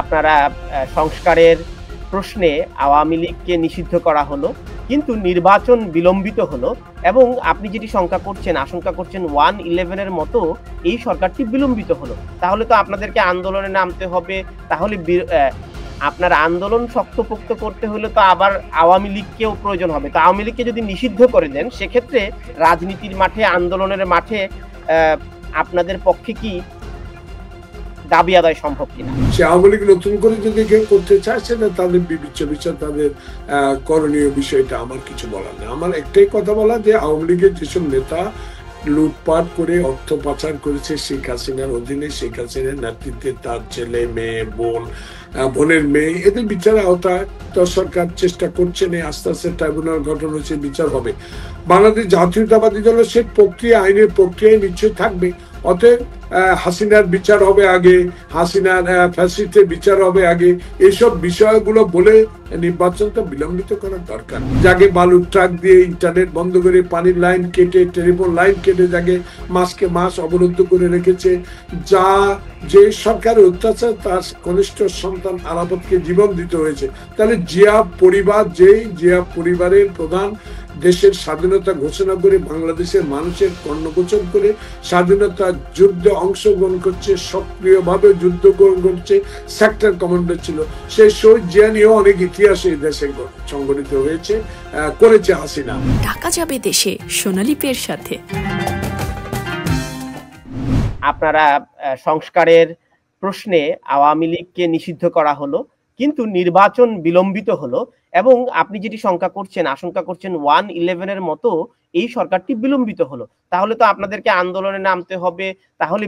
আপনারা সংস্কারের প্রশ্নে আওয়ামী লীগকে নিষিদ্ধ করা হলো, কিন্তু নির্বাচন বিলম্বিত হলো এবং আপনি যেটি আশঙ্কা করছেন 1-11 এর মতো এই সরকারটি বিলম্বিত হলো। তাহলে তো আপনাদেরকে আন্দোলনে নামতে হবে। তাহলে আপনার আন্দোলন শক্তপোক্ত করতে হলে তো আবার আওয়ামী লীগকেও প্রয়োজন হবে। তো আওয়ামী লীগকে যদি নিষিদ্ধ করে দেন, সেক্ষেত্রে রাজনীতির মাঠে, আন্দোলনের মাঠে আপনাদের পক্ষে কি দাবি আদায় সম্ভব কিনা? সে আওয়ামী লীগ নতুন করে যদি কেউ করতে চায়, সেটা তাদের বিবেচ্য বিষয়, তাদের করণীয় বিষয়টা আমার কিছু বলার নেই। আমার একটাই কথা বলা, যে আওয়ামী লীগের যেসব নেতা লুটপাট করে অর্থ পাচার করেছে শেখ হাসিনার অধীনে, শেখ হাসিনার নেতৃত্বে তার ছেলে, মেয়ে, বোনের মেয়ে, এদের বিচারের আওতায় তো সরকার চেষ্টা করছে না। আস্তে আস্তে ট্রাইব্যুনাল গঠন হয়েছে, বিচার হবে। বাংলাদেশ জাতীয়তাবাদী দল সে প্রক্রিয়া, আইনের প্রক্রিয়ায় নিশ্চয়ই থাকবে। অতএব হাসিনার বিচার হবে আগে, হাসিনার ফ্যাসিস্টের বিচার হবে আগে, এইসব বিষয়গুলো বলে নির্বাচনটা বিলম্বিত করার দরকার। যাকে বালুর ট্রাক দিয়ে ইন্টারনেট বন্ধ করে, পানির লাইন কেটে, টেলিফোন লাইন কেটে, যাকে মাসকে মাস অবরুদ্ধ করে রেখেছে, যে সরকারের অত্যাচার, তার কনিষ্ঠ সন্তান আরাফাতকে জীবন দিতে হয়েছে। তাহলে জিয়া পরিবারের প্রধান দেশের স্বাধীনতা ঘোষণা করে, বাংলাদেশের মানুষের কর্ণগোচর করে স্বাধীনতা যুদ্ধে অংশগ্রহণ করছে, সক্রিয়ভাবে যুদ্ধ করছে, সেক্টর কমান্ডার ছিল। সেই শহীদ জিয়া নিয়েও অনেক ইতিহাস এই দেশে সংগঠিত হয়েছে, করেছে হাসিনা। টাকা যাবে দেশে সোনালী পের সাথে। আপনারা সংস্কারের প্রশ্নে আওয়ামী লীগকে নিষিদ্ধ করা হলো, কিন্তু নির্বাচন বিলম্বিত হলো এবং আপনি যেটি আশঙ্কা করছেন 1-11 এর মতো এই সরকারটি বিলম্বিত হলো। তাহলে তো আপনাদেরকে আন্দোলনে নামতে হবে। তাহলে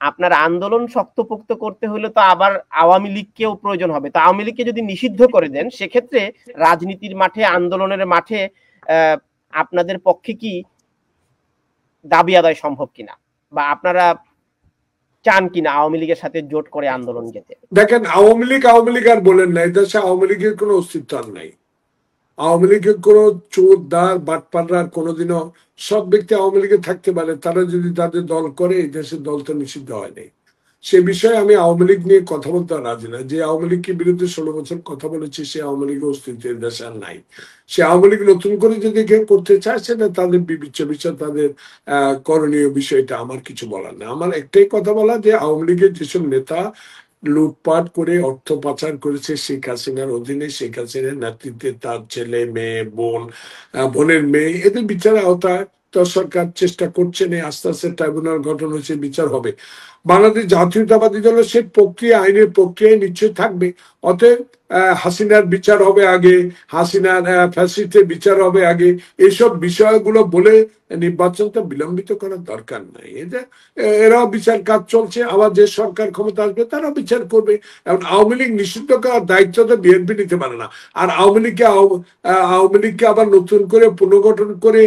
আপনার আন্দোলন শক্তপোক্ত করতে হলে তো আবার আওয়ামী লীগকেও প্রয়োজন হবে। তো আওয়ামী লীগকে যদি নিষিদ্ধ করে দেন, সেক্ষেত্রে রাজনীতির মাঠে, আন্দোলনের মাঠে আপনাদের পক্ষে কি দাবি আদায় সম্ভব কিনা, বা আপনারা চান কিনা আওয়ামী লীগের সাথে জোট করে আন্দোলন যেতে? দেখেন, আওয়ামী লীগ আর বলেন না, এদেশে আওয়ামী লীগের কোনো অস্তিত্ব আর নাই। আওয়ামী লীগের কোনো চোর, দার, বাটপাড়া কোনোদিনও, সব ব্যক্তি আওয়ামী লীগে থাকতে পারে। তারা যদি তাদের দল করে, এই দেশের দল তো নিষিদ্ধ হয়নি। সে বিষয়ে আমি আওয়ামী লীগ নিয়ে কথা বলতে রাজি না। যে আওয়ামী লীগের বিরুদ্ধে 16 বছর কথা বলেছি, সে আওয়ামী লীগের অস্তিত্ব এই দেশে আর নাই। সে আওয়ামী লীগ নতুন করে যদি কেউ করতে চায়, সেটা তাদের বিবেচ্য বিষয়, তাদের করণীয় বিষয়টা আমার কিছু বলার নেই। আমার একটাই কথা বলা, যে আওয়ামী লীগের যেসব নেতা লুটপাট করে অর্থ পাচার করেছে শেখ হাসিনার অধীনে, শেখ হাসিনার নেতৃত্বে তার ছেলে, মেয়ে, বোনের মেয়ে, এদের বিচারের আওতায় তো সরকার চেষ্টা করছে না। আস্তে আস্তে ট্রাইব্যুনাল গঠন হয়েছে, বিচার হবে। বাংলাদেশ জাতীয়তাবাদী দল সে প্রক্রিয়া, আইনের প্রক্রিয়ায় নিশ্চয়ই থাকবে। অতএব হাসিনার বিচার হবে আগে, হাসিনার ফ্যাসিস্টের বিচার হবে আগে, এইসব বিষয়গুলো বলে নির্বাচনটা বিলম্বিত করার দরকার নাই। এরাও বিচার কাজ চলছে, আবার যে সরকার ক্ষমতা আসবে তারাও বিচার করবে। এখন আওয়ামী লীগ নিষিদ্ধ করার দায়িত্বটা বিএনপি নিতে পারে না। আর আওয়ামী লীগকে আবার নতুন করে পুনর্গঠন করে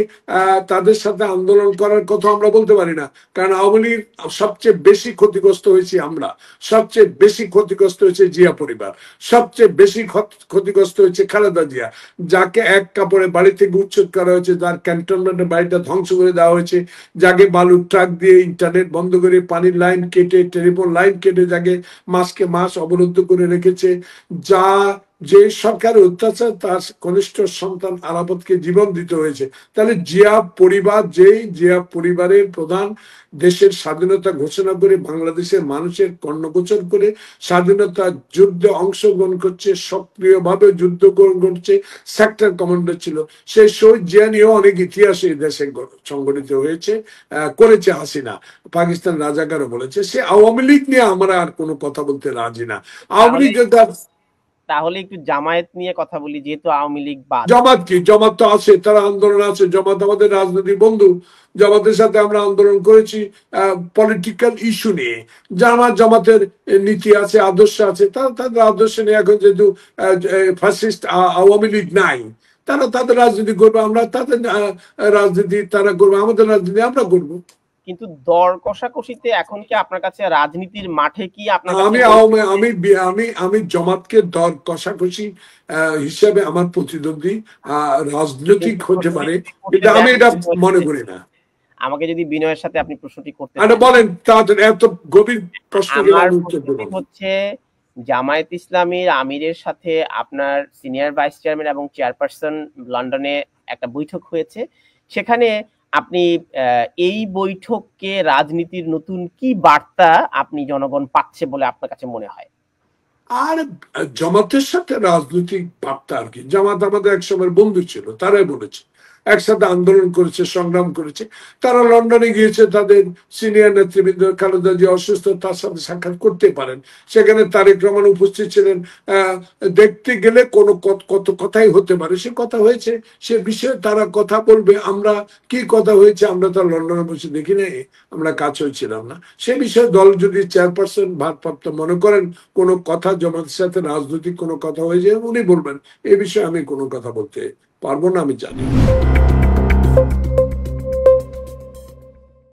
তাদের সাথে আন্দোলন করার কথা আমরা বলতে পারি না। কারণ আওয়ামী লীগ সবচেয়ে বেশি ক্ষতিগ্রস্ত হয়েছি আমরা, সবচেয়ে বেশি ক্ষতিগ্রস্ত হয়েছে জিয়া পরিবার, সবচেয়ে বেশি ক্ষতিগ্রস্ত হয়েছে খালেদা জিয়া, যাকে এক কাপড়ে বাড়ি থেকে উচ্ছেদ করা হয়েছে, যার ক্যান্টনমেন্টের বাড়িটা ধ্বংস করে দেওয়া হয়েছে, যাকে বালুর ট্রাক দিয়ে ইন্টারনেট বন্ধ করে, পানির লাইন কেটে, টেলিফোন লাইন কেটে, যাকে মাসকে মাস অবরুদ্ধ করে রেখেছে, যে সরকারের অত্যাচার, তার কনিষ্ঠ সন্তান আরাফাতকে জীবন দিতে হয়েছে। তাহলে জিয়া পরিবারের প্রধান দেশের স্বাধীনতা ঘোষণা করে, বাংলাদেশের মানুষের কর্ণগোচর করে স্বাধীনতা যুদ্ধে অংশগ্রহণ করছে, সক্রিয়ভাবে যুদ্ধ করছে, সেক্টর কমান্ডার ছিল। সেই শহীদ জিয়া নিয়েও অনেক ইতিহাস এই দেশে সংগঠিত হয়েছে, করেছে হাসিনা। পাকিস্তান রাজাকারও বলেছে। সে আওয়ামী লীগ নিয়ে আমরা আর কোনো কথা বলতে রাজি না। আওয়ামী লীগ তাহলে একটু জামায়াত নিয়ে কথা বলি, যেহেতু আওয়ামী লীগ বাদ। জামাত তো আছে, তারা আন্দোলন আছে। জামাত আমাদের রাজনৈতিক বন্ধু, জামাতের সাথে আমরা আন্দোলন করেছি পলিটিক্যাল ইস্যু নিয়ে। জামাতের নীতি আছে, আদর্শ আছে, তারা তাদের আদর্শ নিয়ে, এখন যেহেতু ফ্যাসিস্ট আওয়ামী লীগ নাই, তারা তাদের রাজনীতি করবে, আমরা তাদের রাজনীতি তারা করবে, আমাদের রাজনীতি আমরা করবো। কিন্তু দর কষাকষিতে এখন কি আপনার কাছে রাজনীতির মাঠে কি আপনার আমি জামাতকে দর কষাকষি হিসাবে আমার প্রতিদ্বন্দ্বী রাজনৈতিক হতে পারে, আমি এটা মনে করি না। আমাকে যদি বিনয়ের সাথে আপনি প্রশ্নটি করতে বলেন, তাদের এত গভীর প্রশ্ন হচ্ছে জামায়াত ইসলামীর আমিরের সাথে আপনার সিনিয়র ভাইস চেয়ারম্যান এবং চেয়ারপারসন লন্ডনে একটা বৈঠক হয়েছে, সেখানে আপনি এই বৈঠককে রাজনীতির নতুন কি বার্তা আপনি জনগণ পাচ্ছে বলে আপনার কাছে মনে হয়? আর জামাতের সাথে রাজনৈতিক বার্তা আর কি, জামাত আমাদের একসময় বন্ধু ছিল, তারাই বলেছে, একসাথে আন্দোলন করেছে, সংগ্রাম করেছে। তারা লন্ডনে গিয়েছে, তাদের সিনিয়র নেতৃবৃন্দ খালেদা জিয়া অসুস্থ, তার সাথে সাক্ষাৎ করতে পারেন, সেখানে তারেক রহমান উপস্থিত ছিলেন। দেখতে গেলে কোনো কত কথাই হতে পারে, সে কথা হয়েছে, সে বিষয়ে তারা কথা বলবে। আমরা কি কথা হয়েছে আমরা তো লন্ডনে বসে দেখি নাই, আমরা কাছেও ছিলাম না। সে বিষয়ে দল যদি চেয়ারপারসন ভারপ্রাপ্ত মনে করেন কোনো কথা জামাতের সাথে রাজনৈতিক কোনো কথা হয়ে যায়, উনি বলবেন। এ বিষয়ে আমি কোনো কথা বলতে পারবো না, আমি জানি।